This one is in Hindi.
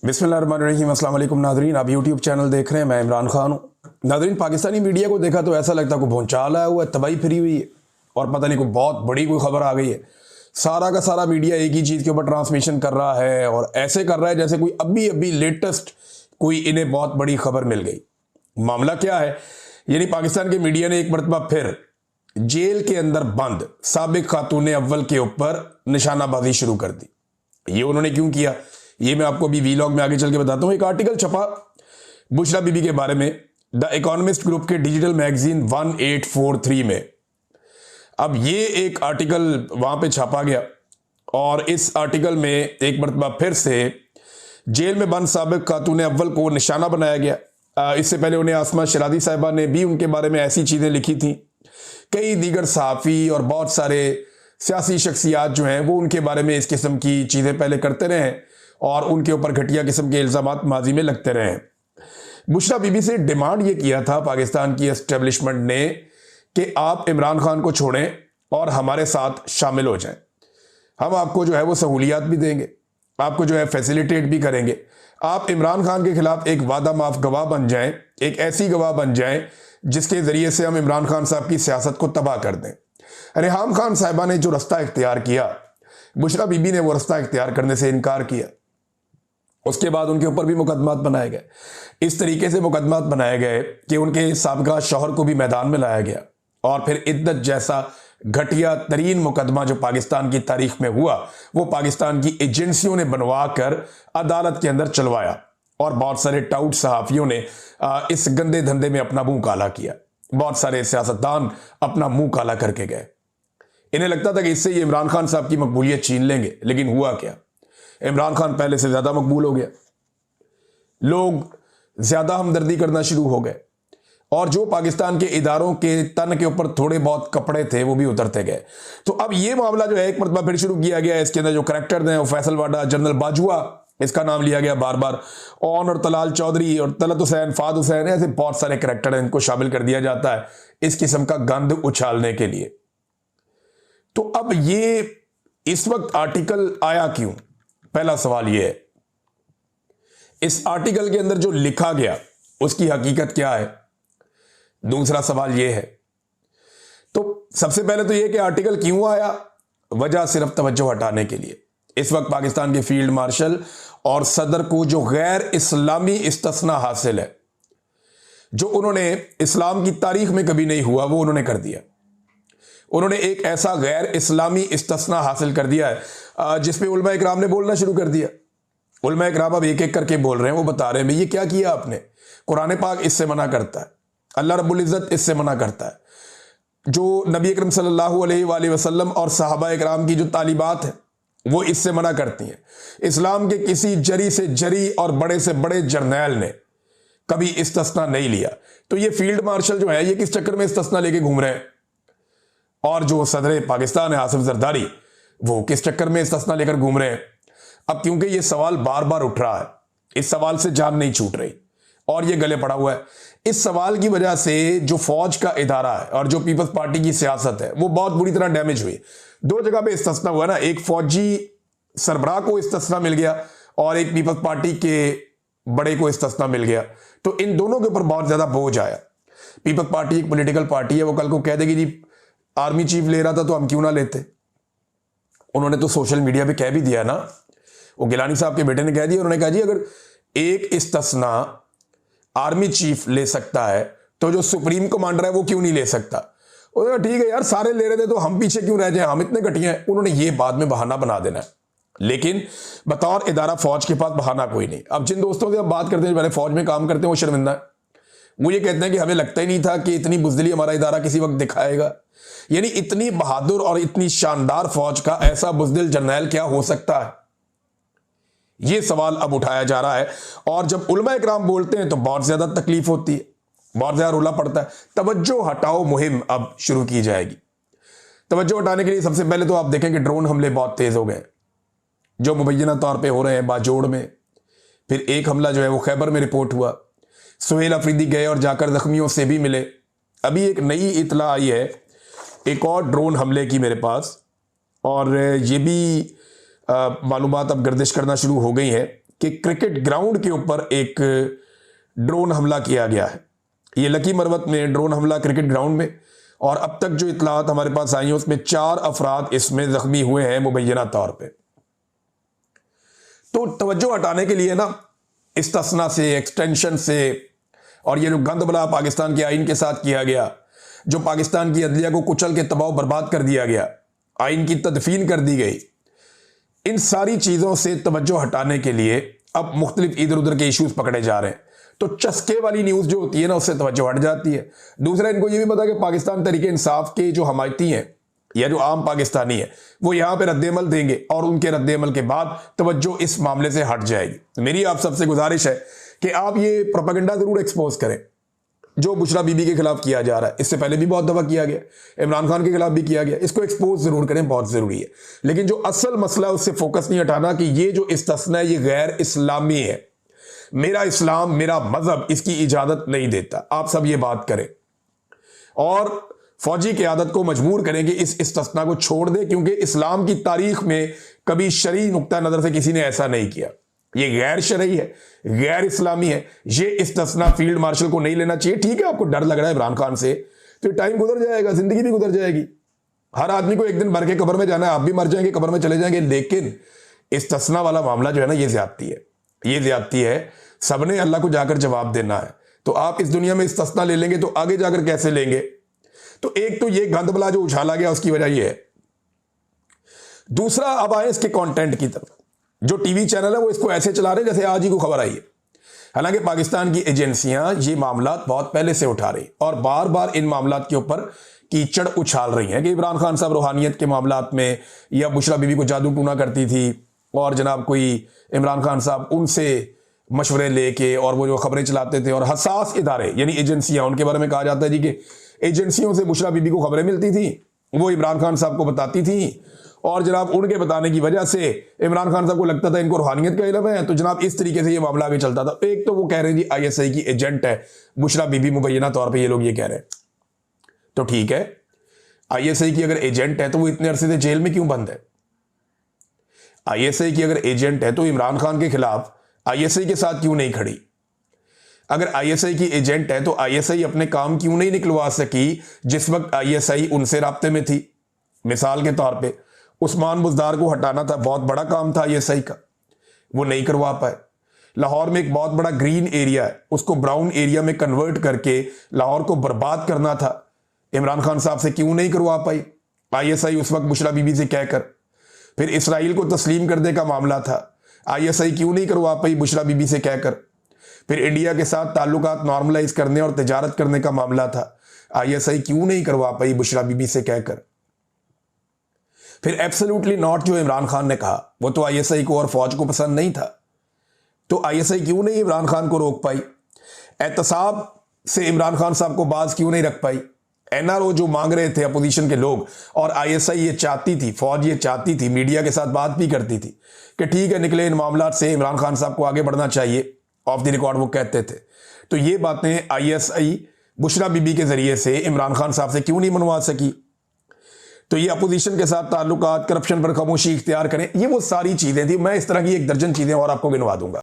बिस्मिल्लाहिर्रहमानिर्रहीम। अस्सलाम वालेकुम नाज़रीन, आप यूट्यूब चैनल देख रहे हैं, मैं इमरान खान हूँ। नाज़रीन, पाकिस्तानी मीडिया को देखा तो ऐसा लगता है कोई भूचाल आया हुआ है, तबाही फिरी हुई है और पता नहीं कोई बहुत बड़ी कोई खबर आ गई है। सारा का सारा मीडिया एक ही चीज़ के ऊपर ट्रांसमिशन कर रहा है और ऐसे कर रहा है जैसे कोई अभी अभी लेटेस्ट कोई इन्हें बहुत बड़ी खबर मिल गई। मामला क्या है, यानी पाकिस्तान के मीडिया ने एक मरतबा फिर जेल के अंदर बंद साबिक खातून अव्वल के ऊपर निशानाबाजी शुरू कर दी। ये उन्होंने क्यों किया, ये मैं आपको अभी वीलॉग में आगे चल के बताता हूं। एक आर्टिकल छपा बुशरा बीबी के बारे में द इकोनॉमिस्ट ग्रुप के डिजिटल मैगजीन 1843 में। अब ये एक आर्टिकल वहां पे छापा गया और इस आर्टिकल में एक मरतबा फिर से जेल में बंद साबिक खातून अव्वल को निशाना बनाया गया। इससे पहले उन्हें आसमा शरादी साहिबा ने भी उनके बारे में ऐसी चीज़ें लिखी थी। कई दीगर सहाफ़ी और बहुत सारे सियासी शख्सियात जो हैं वो उनके बारे में इस किस्म की चीज़ें पहले करते रहे हैं और उनके ऊपर घटिया किस्म के इल्ज़ामात माजी में लगते रहे हैं। बुशरा बीबी से डिमांड ये किया था पाकिस्तान की एस्टेब्लिशमेंट ने कि आप इमरान खान को छोड़ें और हमारे साथ शामिल हो जाएं। हम आपको जो है वो सहूलियात भी देंगे, आपको जो है फैसिलिटेट भी करेंगे। आप इमरान खान के खिलाफ एक वादा माफ गवाह बन जाएं, एक ऐसी गवाह बन जाएं जिसके ज़रिए से हम इमरान खान साहब की सियासत को तबाह कर दें। रेहाम खान साहिबा ने जो रास्ता इख्तियार किया, बुशरा बीबी ने वो रास्ता इख्तियार करने से इनकार किया। उसके बाद उनके ऊपर भी मुकदमात बनाए गए। इस तरीके से मुकदमात बनाए गए कि उनके साबिका शौहर को भी मैदान में लाया गया और फिर इद्दत जैसा घटिया तरीन मुकदमा जो पाकिस्तान की तारीख में हुआ वो पाकिस्तान की एजेंसियों ने बनवा कर अदालत के अंदर चलवाया और बहुत सारे टाउट सहाफ़ियों ने इस गंदे धंधे में अपना मुंह काला किया। बहुत सारे सियासतदान अपना मुंह काला करके गए। इन्हें लगता था कि इससे ये इमरान खान साहब की मकबूलियत छीन लेंगे, लेकिन हुआ क्या, इमरान खान पहले से ज्यादा मकबूल हो गया। लोग ज्यादा हमदर्दी करना शुरू हो गए और जो पाकिस्तान के इदारों के तन के ऊपर थोड़े बहुत कपड़े थे वो भी उतरते गए। तो अब ये मामला जो है एक मरतबा फिर शुरू किया गया। इसके अंदर जो करैक्टर हैं वो फैसल वाडा, जनरल बाजुआ, इसका नाम लिया गया बार बार, ओन और तलाल चौधरी और तलत हुसैन, फाद हुसैन, ऐसे बहुत सारे करैक्टर हैं, इनको शामिल कर दिया जाता है इस किस्म का गंद उछालने के लिए। तो अब ये इस वक्त आर्टिकल आया क्यों, पहला सवाल यह है। इस आर्टिकल के अंदर जो लिखा गया उसकी हकीकत क्या है, दूसरा सवाल यह है। तो सबसे पहले तो यह कि आर्टिकल क्यों आया, वजह सिर्फ तवज्जो हटाने के लिए। इस वक्त पाकिस्तान के फील्ड मार्शल और सदर को जो गैर इस्लामी इस्तिस्ना हासिल है, जो उन्होंने इस्लाम की तारीख में कभी नहीं हुआ, वो उन्होंने कर दिया। उन्होंने एक ऐसा गैर इस्लामी इस्तिस्ना हासिल कर दिया है जिसपे उलमा इकराम ने बोलना शुरू कर दिया। उलमा इकराम अब एक एक करके बोल रहे हैं, वो बता रहे हैं ये क्या किया आपने। कुरान पाक इससे मना करता है, अल्लाह रब्बुल इज़्ज़त इससे मना करता है, जो नबी अकरम सल्लल्लाहु अलैहि वसल्लम और सहाबा इकराम की जो तालीबात है वो इससे मना करती हैं। इस्लाम के किसी जरी से जरी और बड़े से बड़े जर्नैल ने कभी इस्तिस्ना नहीं लिया। तो ये फील्ड मार्शल जो है ये किस चक्कर में इस्तिस्ना लेके घूम रहे हैं, और जो सदर पाकिस्तान है आसिफ जरदारी, वो किस चक्कर में इस्तिस्ना लेकर घूम रहे हैं। अब क्योंकि ये सवाल बार बार उठ रहा है, इस सवाल से जान नहीं छूट रही और ये गले पड़ा हुआ है। इस सवाल की वजह से जो फौज का इदारा है और जो पीपल्स पार्टी की सियासत है वो बहुत बुरी तरह डैमेज हुई। दो जगह पे इस्तिस्ना हुआ ना, एक फौजी सरबराह को इस्तिस्ना मिल गया और एक पीपल्स पार्टी के बड़े को इस्तिस्ना मिल गया। तो इन दोनों के ऊपर बहुत ज्यादा बोझ आया। पीपल्स पार्टी एक पोलिटिकल पार्टी है, वो कल को कह देगी जी आर्मी चीफ ले रहा था तो हम क्यों ना लेते। उन्होंने तो सोशल मीडिया पे कह भी दिया ना, वो गिलानी साहब के बेटे ने कह दिया, उन्होंने कहा जी अगर एक इस्तिस्ना आर्मी चीफ ले सकता है तो जो सुप्रीम कमांडर है वो क्यों नहीं ले सकता। उन्होंने ठीक है यार, सारे ले रहे थे तो हम पीछे क्यों रह जाए, हम इतने घटिया हैं। उन्होंने ये बाद में बहाना बना देना है, लेकिन बतौर इदारा फौज के पास बहाना कोई नहीं। अब जिन दोस्तों से हम बात करते हैं पहले फौज में काम करते हैं वो शर्मिंदा है। वो ये कहते हैं कि हमें लगता ही नहीं था कि इतनी बुजदिली हमारा इदारा किसी वक्त दिखाएगा। यानी इतनी बहादुर और इतनी शानदार फौज का ऐसा बुजदिल जर्नैल क्या हो सकता है, यह सवाल अब उठाया जा रहा है। और जब उलमा इकराम बोलते हैं तो बहुत ज्यादा तकलीफ होती है, बहुत ज्यादा रुला पड़ता है। तवज्जो हटाओ मुहिम अब शुरू की जाएगी। तवज्जो हटाने के लिए सबसे पहले तो आप देखें कि ड्रोन हमले बहुत तेज हो गए जो मुबैना तौर पे हो रहे हैं बाजोड़ में। फिर एक हमला जो है वो खैबर में रिपोर्ट हुआ, सुहेल अफरीदी गए और जाकर जख्मियों से भी मिले। अभी एक नई इतला आई है एक और ड्रोन हमले की मेरे पास, और ये भी मालूमात अब गर्दिश करना शुरू हो गई हैं कि क्रिकेट ग्राउंड के ऊपर एक ड्रोन हमला किया गया है। ये लकी मरवत में ड्रोन हमला क्रिकेट ग्राउंड में, और अब तक जो इतलात हमारे पास आई हैं उसमें 4 अफराद इसमें जख्मी हुए हैं मुबैना तौर पे। तो तवज्जो हटाने के लिए ना इस्तिस्ना से, एक्सटेंशन से, और ये जो गंदबला पाकिस्तान के आइन के साथ किया गया, जो पाकिस्तान की अदलिया को कुचल के तबाह बर्बाद कर दिया गया, आइन की तदफीन कर दी गई, इन सारी चीज़ों से तवज्जो हटाने के लिए अब मुख्तलिफ इधर उधर के इश्यूज पकड़े जा रहे हैं। तो चस्के वाली न्यूज़ जो होती है ना उससे तवज्जो हट जाती है। दूसरा, इनको ये भी पता कि पाकिस्तान तरीके इंसाफ के जो हमायती हैं या जो आम पाकिस्तानी है वो यहाँ पे रद्देमल देंगे और उनके रद्देमल के बाद तवज्जो इस मामले से हट जाएगी। मेरी आप सबसे गुजारिश है कि आप ये प्रोपेगेंडा जरूर एक्सपोज करें जो बुशरा बीबी के खिलाफ किया जा रहा है। इससे पहले भी बहुत दफा किया गया, इमरान खान के खिलाफ भी किया गया। इसको एक्सपोज जरूर करें, बहुत जरूरी है। लेकिन जो असल मसला है उससे फोकस नहीं हटाना कि ये जो इस्तिस्ना है ये गैर इस्लामी है, मेरा इस्लाम, मेरा मजहब इसकी इजाजत नहीं देता। आप सब ये बात करें और फौजी क़यादत को मजबूर करें कि इस इस्तिस्ना को छोड़ दे, क्योंकि इस्लाम की तारीख में कभी शरई नुक्ता नजर से किसी ने ऐसा नहीं किया। ये गैर शरई है, गैर इस्लामी है। ये इस्तिस्ना फील्ड मार्शल को नहीं लेना चाहिए। ठीक है, आपको डर लग रहा है इमरान खान से, तो टाइम गुजर जाएगा, जिंदगी भी गुजर जाएगी। हर आदमी को एक दिन मर के कब्र में जाना है, आप भी मर जाएंगे, कब्र में चले जाएंगे। लेकिन इस्तिस्ना वाला मामला जो है ना, ये ज्यादती है, ये ज्यादती है। सबने अल्लाह को जाकर जवाब देना है। तो आप इस दुनिया में इस्तिस्ना ले लेंगे तो आगे जाकर कैसे लेंगे? तो एक तो ये गंदबला जो उछाला गया उसकी वजह ये है। दूसरा, अब आए इसके कंटेंट की तरफ। जो टीवी चैनल है वो इसको ऐसे चला रहे जैसे आज ही को खबर आई है। हालांकि पाकिस्तान की एजेंसियां ये मामला बहुत पहले से उठा रही और बार बार इन मामला के ऊपर कीचड़ उछाल रही हैं कि इमरान खान साहब रूहानियत के मामला में, या बुशरा बीबी को जादू टूना करती थी और जनाब कोई इमरान खान साहब उनसे मशवरे लेके और वो जो खबरें चलाते थे। और हसास इदारे यानी एजेंसियां, उनके बारे में कहा जाता है जी कि एजेंसियों से बुशरा बीबी को खबरें मिलती थी, वो इमरान खान साहब को बताती थी, और जनाब उनके बताने की वजह से इमरान खान साहब को लगता था इनको रूहानियत का इल्म है। तो जनाब इस तरीके से ये मामला आगे चलता था। एक तो वो कह रहे हैं जी आईएसआई की एजेंट है बुशरा बीबी, मुबैना तौर पे ये लोग ये कह रहे हैं। तो ठीक है, आईएसआई की अगर एजेंट है तो वो इतने अरसे से जेल में क्यों बंद है? आईएसआई की अगर एजेंट है तो इमरान खान के खिलाफ आईएसआई के साथ क्यों नहीं खड़ी? अगर आईएसआई की एजेंट है तो आईएसआई अपने काम क्यों नहीं निकलवा सकी जिस वक्त आईएसआई उनसे राब्ते में थी? मिसाल के तौर पे उस्मान बुज़दार को हटाना था, बहुत बड़ा काम था आईएसआई का, वो नहीं करवा पाए। लाहौर में एक बहुत बड़ा ग्रीन एरिया है, उसको ब्राउन एरिया में कन्वर्ट करके लाहौर को बर्बाद करना था, इमरान खान साहब से क्यों नहीं करवा पाई आईएसआई उस वक्त बुशरा बीबी से कहकर? फिर इसराइल को तस्लीम करने का मामला था, आईएसआई क्यों नहीं करवा पाई बुशरा बीबी से कहकर? फिर इंडिया के साथ ताल्लुकात नॉर्मलाइज करने और तिजारत करने का मामला था, आईएसआई क्यों नहीं करवा पाई बुशरा बीबी से कहकर? फिर एब्सोल्युटली नॉट जो इमरान खान ने कहा, वो तो आईएसआई को और फौज को पसंद नहीं था, तो आईएसआई क्यों नहीं इमरान खान को रोक पाई? एहतसाब से इमरान खान साहब को बाज क्यों नहीं रख पाई? एनआरओ जो मांग रहे थे अपोजिशन के लोग, और आईएसआई ये चाहती थी, फौज ये चाहती थी, मीडिया के साथ बात भी करती थी कि ठीक है निकले इन मामला से, इमरान खान साहब को आगे बढ़ना चाहिए, ऑफ द रिकॉर्ड वो कहते थे। तो ये बातें आईएसआई बुशरा बीबी के जरिए से इमरान खान साहब से क्यों नहीं मनवा सकी? तो ये अपोजिशन के साथ ताल्लुकात, करप्शन पर खामोशी इख्तियार करें, ये वो सारी चीजें थी। मैं इस तरह की 1 दर्जन चीजें और आपको गिनवा दूंगा।